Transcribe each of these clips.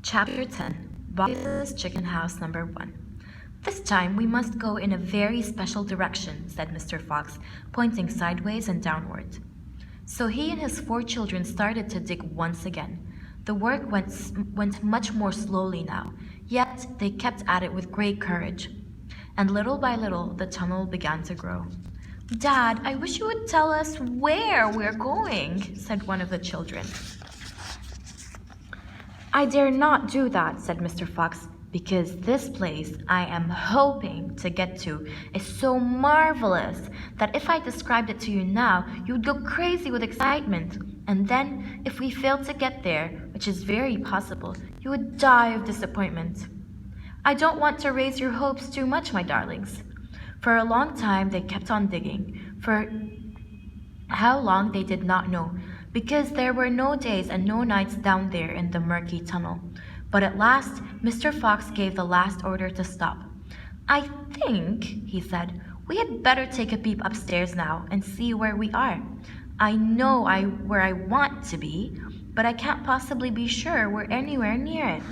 Chapter 10 Box's Chicken House Number 1. This time we must go in a very special direction, said Mr. Fox, pointing sideways and downward. So he and his 4 children started to dig once again. The work went much more slowly now, yet they kept at it with great courage. And little by little the tunnel began to grow. Dad, I wish you would tell us where we're going, said one of the children. I dare not do that, said Mr. Fox, because this place I am hoping to get to is so marvelous that if I described it to you now, you would go crazy with excitement. And then, if we failed to get there, which is very possible, you would die of disappointment. I don't want to raise your hopes too much, my darlings. For a long time they kept on digging. For how long they did not know, because there were no days and no nights down there in the murky tunnel. But at last, Mr. Fox gave the last order to stop. I think, he said, we had better take a peep upstairs now and see where we are. I know where I want to be, but I can't possibly be sure we're anywhere near it.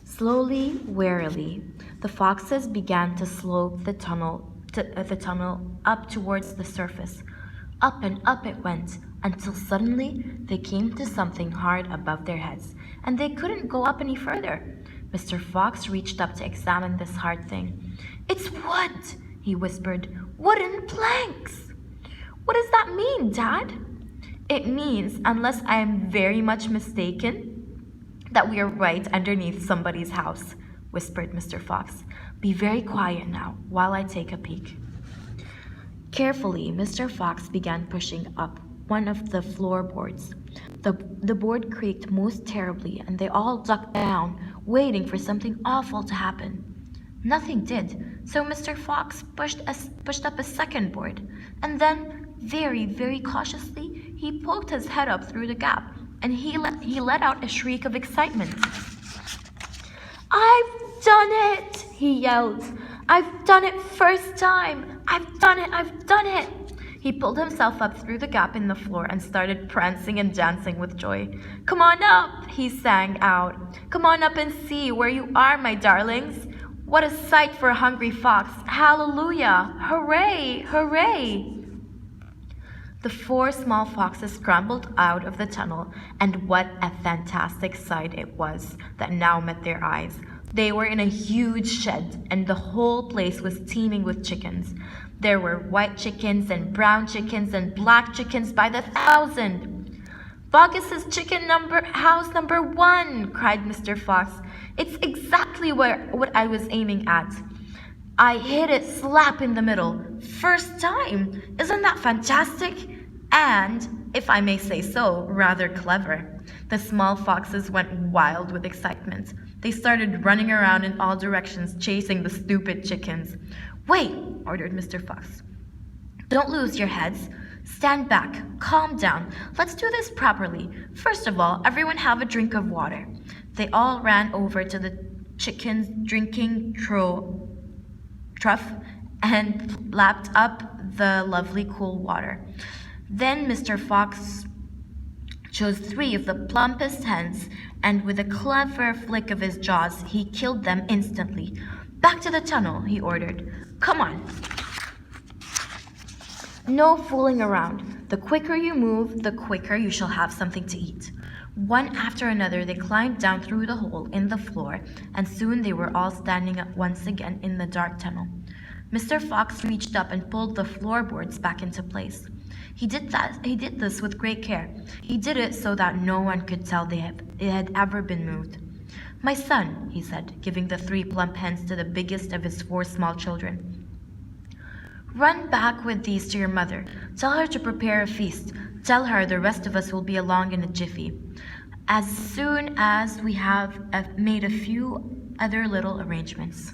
Slowly, warily, the foxes began to slope the tunnel up towards the surface. Up and up it went, until suddenly they came to something hard above their heads, and they couldn't go up any further. Mr. Fox reached up to examine this hard thing. It's wood, he whispered. Wooden planks. What does that mean, Dad? It means, unless I am very much mistaken, that we are right underneath somebody's house, whispered Mr. Fox. Be very quiet now, while I take a peek. Carefully, Mr. Fox began pushing up one of the floorboards. The board creaked most terribly, and they all ducked down, waiting for something awful to happen. Nothing did, so Mr. Fox pushed up a second board, and then, very, very cautiously, he poked his head up through the gap, and he let out a shriek of excitement. I've done it, he yelled. I've done it first time. I've done it. He pulled himself up through the gap in the floor and started prancing and dancing with joy. Come on up, he sang out. Come on up and see where you are, my darlings. What a sight for a hungry fox. Hallelujah. Hooray, hooray. The 4 small foxes scrambled out of the tunnel, and what a fantastic sight it was that now met their eyes. They were in a huge shed, and the whole place was teeming with chickens. There were white chickens and brown chickens and black chickens by the thousand. Boggis's house number 1, cried Mr. Fox. It's exactly what I was aiming at. I hit it slap in the middle. First time. Isn't that fantastic? And, if I may say so, rather clever. The small foxes went wild with excitement. They started running around in all directions, chasing the stupid chickens. Wait, ordered Mr. Fox. Don't lose your heads. Stand back. Calm down. Let's do this properly. First of all, everyone have a drink of water. They all ran over to the chicken's drinking trough and lapped up the lovely cool water. Then Mr. Fox chose 3 of the plumpest hens, and with a clever flick of his jaws, he killed them instantly. Back to the tunnel, he ordered. Come on. No fooling around. The quicker you move, the quicker you shall have something to eat. One after another, they climbed down through the hole in the floor, and soon they were all standing up once again in the dark tunnel. Mr. Fox reached up and pulled the floorboards back into place. He did this with great care. He did it so that no one could tell it had ever been moved. My son, he said, giving the 3 plump hens to the biggest of his 4 small children. Run back with these to your mother. Tell her to prepare a feast. Tell her the rest of us will be along in a jiffy, as soon as we have made a few other little arrangements.